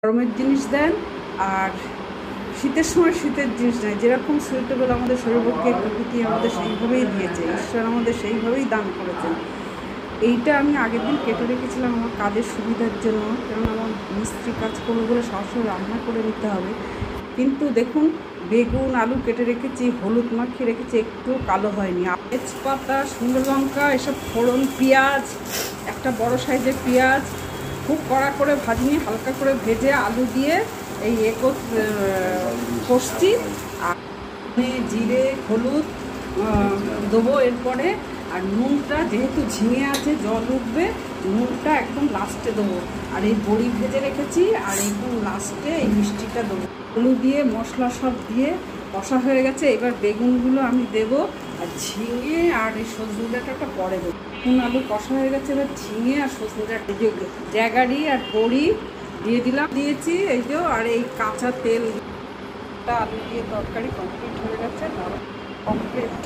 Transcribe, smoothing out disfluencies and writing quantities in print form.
গরমের জিনিস দেন আর শীতের সময় শীতের জিনিস দেয়। যেরকম সুইটেবল আমাদের শরীরপক্ষে প্রকৃতি আমাদের সেইভাবেই দিয়েছে, ঈশ্বর আমাদের সেইভাবেই দান করেছেন। এইটা আমি আগের দিন কেটে রেখেছিলাম আমার কাজের সুবিধার জন্য, কারণ আমার মিস্ত্রি কাজ করবো বলে সবসময় রান্না করে নিতে হবে। কিন্তু দেখুন, বেগুন আলু কেটে রেখেছি, হলুদ মাখিয়ে রেখেছি, একটু কালো হয়নি। তেজপাতা, শুকনো লঙ্কা, এসব ফোড়ন, পেঁয়াজ, একটা বড় সাইজের পেঁয়াজ খুব কড়া করে ভাজিনি, হালকা করে ভেজে আলু দিয়ে এই কষছি। আর জিরে হলুদ দেবো এরপরে। আর নুনটা যেহেতু ঝিঙে আছে জল উঠবে, নুনটা একদম লাস্টে দেবো। আর এই বড়ি ভেজে রেখেছি, আর একদম লাস্টে এই মিষ্টিটা দেবো। আলু দিয়ে মশলা সব দিয়ে কষা হয়ে গেছে। এবার বেগুনগুলো আমি দেবো, আর ঝিঙে আর এই সজনে ডাঁটাটা পরে দেবো। আলু কষা হয়ে গেছে, এবার ঝিঙে আর সজনে ডাঁটা জ্যাগারি আর বড়ি দিয়ে দিয়েছি এই যে। আর এই কাঁচা তেল, আলু দিয়ে তরকারি কমপ্লিট হয়ে গেছে, কমপ্লিট।